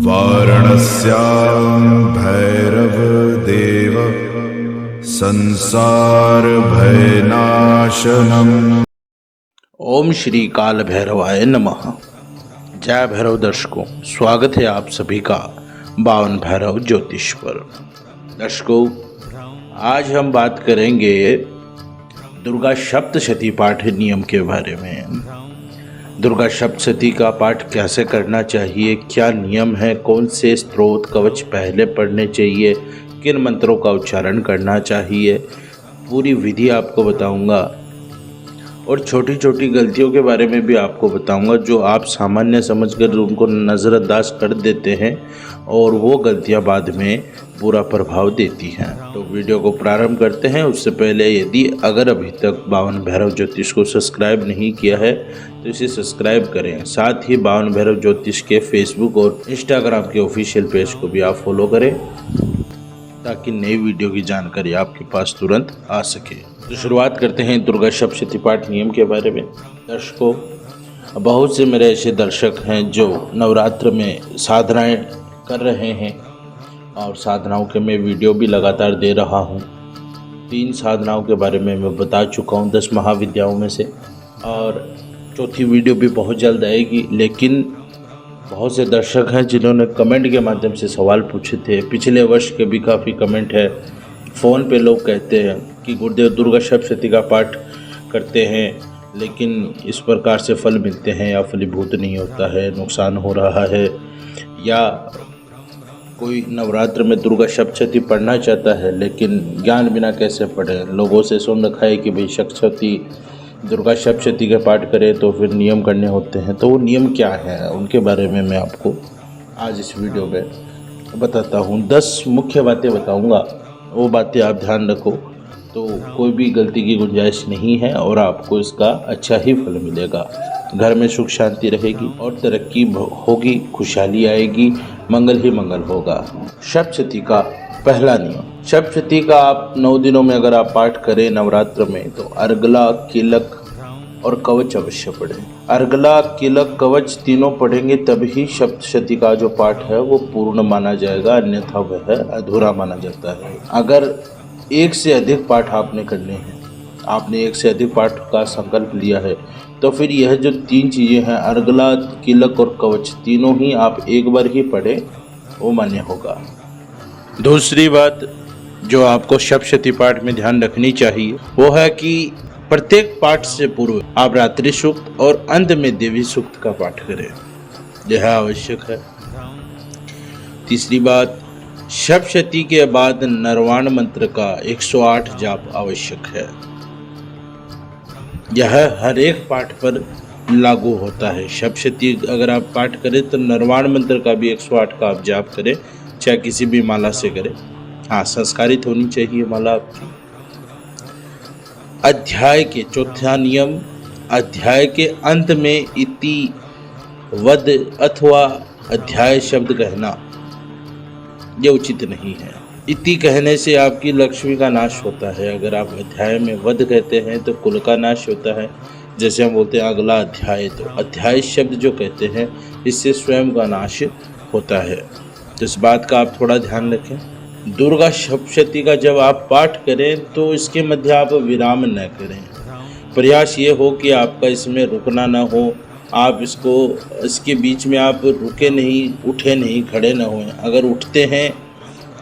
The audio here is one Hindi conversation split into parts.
वाराणस्यां भैरवदेव संसार भयनाशनम्। ओम श्री काल भैरवाय नमः। जय भैरव दर्शकों, स्वागत है आप सभी का बावन भैरव ज्योतिष पर। दर्शकों, आज हम बात करेंगे दुर्गा सप्तशती पाठ नियम के बारे में। दुर्गा सप्तशती का पाठ कैसे करना चाहिए, क्या नियम है, कौन से स्तोत्र कवच पहले पढ़ने चाहिए, किन मंत्रों का उच्चारण करना चाहिए, पूरी विधि आपको बताऊंगा। और छोटी छोटी गलतियों के बारे में भी आपको बताऊंगा जो आप सामान्य समझकर उनको नज़रअंदाज कर देते हैं और वो गलतियां बाद में बुरा प्रभाव देती हैं। तो वीडियो को प्रारंभ करते हैं। उससे पहले यदि अगर अभी तक बावन भैरव ज्योतिष को सब्सक्राइब नहीं किया है तो इसे सब्सक्राइब करें। साथ ही बावन भैरव ज्योतिष के फेसबुक और इंस्टाग्राम के ऑफिशियल पेज को भी आप फॉलो करें ताकि नई वीडियो की जानकारी आपके पास तुरंत आ सके। तो शुरुआत करते हैं दुर्गा सप्तशती पाठ नियम के बारे में। दर्शकों, बहुत से मेरे ऐसे दर्शक हैं जो नवरात्र में साधनाएं कर रहे हैं और साधनाओं के मैं वीडियो भी लगातार दे रहा हूं। 3 साधनाओं के बारे में मैं बता चुका हूं 10 महाविद्याओं में से, और चौथी वीडियो भी बहुत जल्द आएगी। लेकिन बहुत से दर्शक हैं जिन्होंने कमेंट के माध्यम से सवाल पूछे थे। पिछले वर्ष के भी काफ़ी कमेंट है। फ़ोन पे लोग कहते हैं कि गुरुदेव दुर्गा सप्तशती का पाठ करते हैं लेकिन इस प्रकार से फल मिलते हैं या फलीभूत नहीं होता है, नुकसान हो रहा है, या कोई नवरात्र में दुर्गा सप्तशती पढ़ना चाहता है लेकिन ज्ञान बिना कैसे पढ़े। लोगों से सुन रखा है कि भाई सप्तशती दुर्गा सप्तशती के पाठ करें तो फिर नियम करने होते हैं। तो वो नियम क्या है, उनके बारे में मैं आपको आज इस वीडियो में बताता हूँ। 10 मुख्य बातें बताऊँगा, वो बातें आप ध्यान रखो तो कोई भी गलती की गुंजाइश नहीं है और आपको इसका अच्छा ही फल मिलेगा। घर में सुख शांति रहेगी और तरक्की होगी, खुशहाली आएगी, मंगल ही मंगल होगा। सप्तशती का पहला नियम। सप्तशती का आप 9 दिनों में अगर आप पाठ करें नवरात्र में तो अर्गला, कीलक और कवच अवश्य पढ़ें। अर्गला, कीलक, कवच तीनों पढ़ेंगे तभी सप्तशती का जो पाठ है वो पूर्ण माना जाएगा, अन्यथा वह अधूरा माना जाता है। अगर एक से अधिक पाठ आपने करने हैं, आपने एक से अधिक पाठ का संकल्प लिया है, तो फिर यह जो 3 चीज़ें हैं अर्गला, कीलक और कवच, तीनों ही आप एक बार ही पढ़ें, वो मान्य होगा। दूसरी बात जो आपको सप्तशती पाठ में ध्यान रखनी चाहिए वो है कि प्रत्येक पाठ से पूर्व आप रात्रि सूक्त और अंत में देवी सूक्त का पाठ करें, यह आवश्यक है। तीसरी बात, सप्तशती के बाद नरवाण मंत्र का 108 जाप आवश्यक है। यह हर एक पाठ पर लागू होता है। सप्तशती अगर आप पाठ करें तो नरवाण मंत्र का भी 108 का आप जाप करें, चाहे किसी भी माला से करें। हाँ, संस्कारित होनी चाहिए माला आपकी। अध्याय के चौथा नियम, अध्याय के अंत में इति, वद अथवा अध्याय शब्द कहना ये उचित नहीं है। इति कहने से आपकी लक्ष्मी का नाश होता है। अगर आप अध्याय में वध कहते हैं तो कुल का नाश होता है। जैसे हम बोलते हैं अगला अध्याय, तो अध्याय शब्द जो कहते हैं इससे स्वयं का नाश होता है। तो इस बात का आप थोड़ा ध्यान रखें। दुर्गा सप्तशती का जब आप पाठ करें तो इसके मध्य आप विराम न करें। प्रयास ये हो कि आपका इसमें रुकना ना हो। आप इसके बीच में आप रुके नहीं, उठे नहीं, खड़े ना हों। अगर उठते हैं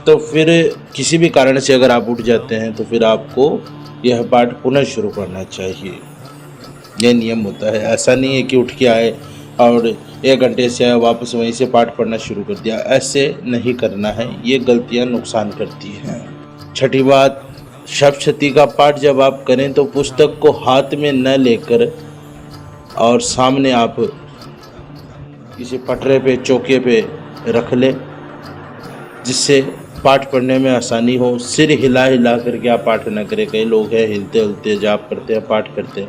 तो फिर किसी भी कारण से अगर आप उठ जाते हैं तो फिर आपको यह पाठ पुनः शुरू करना चाहिए। यह नियम होता है। ऐसा नहीं है कि उठ के आए और 1 घंटे से आए वापस वहीं से पाठ पढ़ना शुरू कर दिया, ऐसे नहीं करना है। ये गलतियां नुकसान करती हैं। छठी बात, सप्तशती का पाठ जब आप करें तो पुस्तक को हाथ में न लेकर और सामने आप किसी पटरे पे, चौके पे रख लें जिससे पाठ पढ़ने में आसानी हो। सिर हिला हिला करके आप पाठ न करें। कई लोग हैं हिलते हिलते जाप करते हैं, पाठ करते हैं,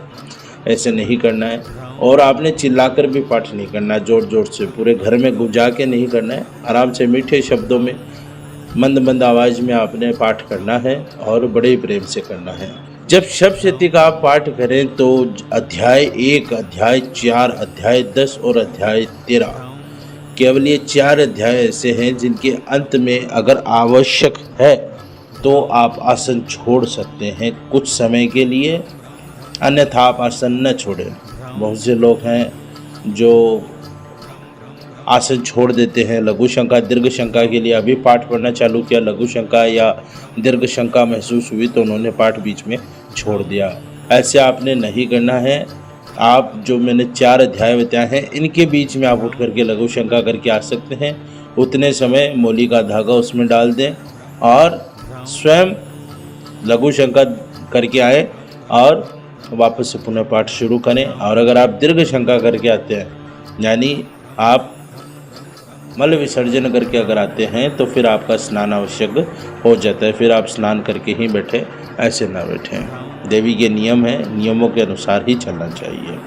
ऐसे नहीं करना है। और आपने चिल्लाकर भी पाठ नहीं करना है, ज़ोर ज़ोर से पूरे घर में गुंजा के नहीं करना है। आराम से मीठे शब्दों में, मंद मंद आवाज़ में आपने पाठ करना है और बड़े प्रेम से करना है। जब सप्तशती का आप पाठ करें तो अध्याय 1, अध्याय 4, अध्याय 10 और अध्याय 13 केवल ये 4 अध्याय ऐसे हैं जिनके अंत में अगर आवश्यक है तो आप आसन छोड़ सकते हैं कुछ समय के लिए, अन्यथा आप आसन न छोड़ें। बहुत से लोग हैं जो आसन छोड़ देते हैं। लघु शंका दीर्घ शंका के लिए अभी पाठ पढ़ना चालू किया, लघु शंका या दीर्घ शंका महसूस हुई तो उन्होंने पाठ बीच में छोड़ दिया। ऐसे आपने नहीं करना है। आप जो मैंने 4 अध्याय बताए हैं इनके बीच में आप उठ करके लघु शंका करके आ सकते हैं। उतने समय मौली का धागा उसमें डाल दें और स्वयं लघु शंका करके आए और वापस से पुनः पाठ शुरू करें। और अगर आप दीर्घ शंका करके आते हैं, यानी आप मल विसर्जन करके अगर आते हैं, तो फिर आपका स्नान आवश्यक हो जाता है। फिर आप स्नान करके ही बैठे, ऐसे ना बैठें। देवी के नियम है, नियमों के अनुसार ही चलना चाहिए।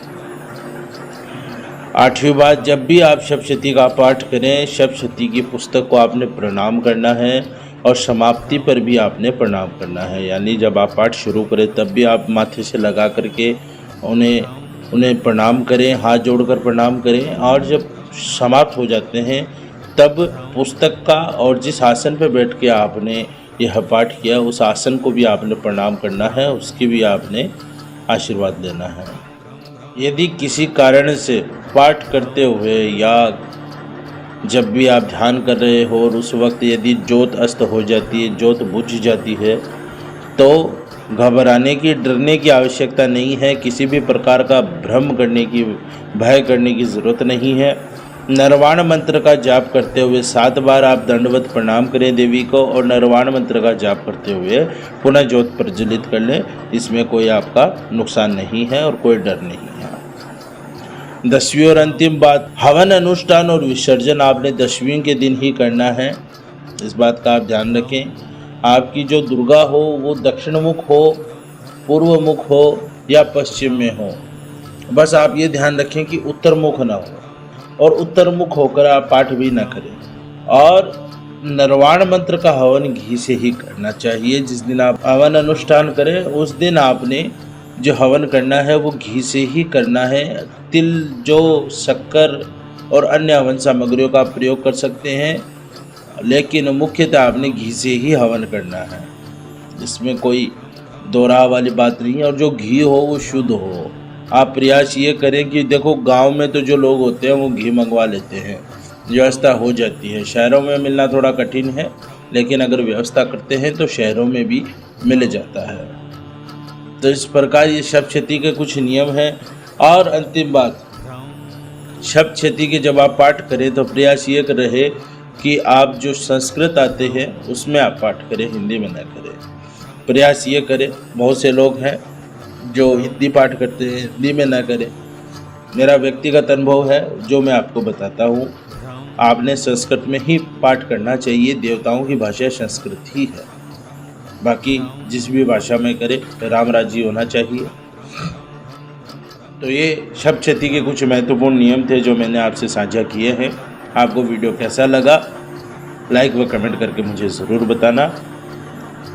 8वीं बात, जब भी आप सप्तशती का पाठ करें, सप्तशती की पुस्तक को आपने प्रणाम करना है और समाप्ति पर भी आपने प्रणाम करना है। यानी जब आप पाठ शुरू करें तब भी आप माथे से लगा करके उन्हें प्रणाम करें, हाथ जोड़कर प्रणाम करें, और जब समाप्त हो जाते हैं तब पुस्तक का और जिस आसन पर बैठ के आपने यह पाठ किया उस आसन को भी आपने प्रणाम करना है, उसकी भी आपने आशीर्वाद लेना है। यदि किसी कारण से पाठ करते हुए या जब भी आप ध्यान कर रहे हो और उस वक्त यदि ज्योत अस्त हो जाती है, ज्योत बुझ जाती है, तो घबराने की, डरने की आवश्यकता नहीं है। किसी भी प्रकार का भ्रम करने की, भय करने की ज़रूरत नहीं है। नरवाण मंत्र का जाप करते हुए 7 बार आप दंडवत प्रणाम करें देवी को और नरवाण मंत्र का जाप करते हुए पुनः ज्योत प्रज्वलित कर लें। इसमें कोई आपका नुकसान नहीं है और कोई डर नहीं है। 10वीं और अंतिम बात, हवन अनुष्ठान और विसर्जन आपने 10वीं के दिन ही करना है। इस बात का आप ध्यान रखें। आपकी जो दुर्गा हो वो दक्षिण मुख हो, पूर्व मुख हो या पश्चिम में हो, बस आप ये ध्यान रखें कि उत्तर मुख ना हो, और उत्तर मुख होकर आप पाठ भी ना करें। और नरवाण मंत्र का हवन घी से ही करना चाहिए। जिस दिन आप हवन अनुष्ठान करें उस दिन आपने जो हवन करना है वो घी से ही करना है। तिल, जो शक्कर और अन्य हवन सामग्रियों का प्रयोग कर सकते हैं, लेकिन मुख्यतः आपने घी से ही हवन करना है। इसमें कोई दो राह वाली बात नहीं है। और जो घी हो वो शुद्ध हो। आप प्रयास ये करें कि देखो, गांव में तो जो लोग होते हैं वो घी मंगवा लेते हैं, व्यवस्था हो जाती है। शहरों में मिलना थोड़ा कठिन है, लेकिन अगर व्यवस्था करते हैं तो शहरों में भी मिल जाता है। तो इस प्रकार ये सप्तशती के कुछ नियम हैं। और अंतिम बात, सप्तशती के जब आप पाठ करें तो प्रयास ये रहे कि आप जो संस्कृत आते हैं उसमें आप पाठ करें, हिंदी में ना करें। प्रयास ये करें, बहुत से लोग हैं जो हिंदी पाठ करते हैं, हिंदी में ना करें। मेरा व्यक्तिगत अनुभव है जो मैं आपको बताता हूँ। आपने संस्कृत में ही पाठ करना चाहिए। देवताओं की भाषा संस्कृत ही है। बाकी जिस भी भाषा में करें, राम राजी होना चाहिए। तो ये सप्तशती के कुछ महत्वपूर्ण नियम थे जो मैंने आपसे साझा किए हैं। आपको वीडियो कैसा लगा, लाइक व कमेंट करके मुझे ज़रूर बताना।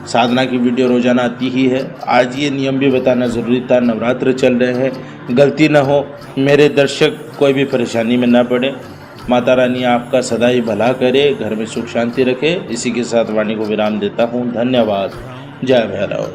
साधना की वीडियो रोज़ाना आती ही है। आज ये नियम भी बताना ज़रूरी था। नवरात्र चल रहे हैं, गलती ना हो, मेरे दर्शक कोई भी परेशानी में ना पड़े। माता रानी आपका सदा ही भला करे, घर में सुख शांति रखे। इसी के साथ वाणी को विराम देता हूँ। धन्यवाद। जय भैरव।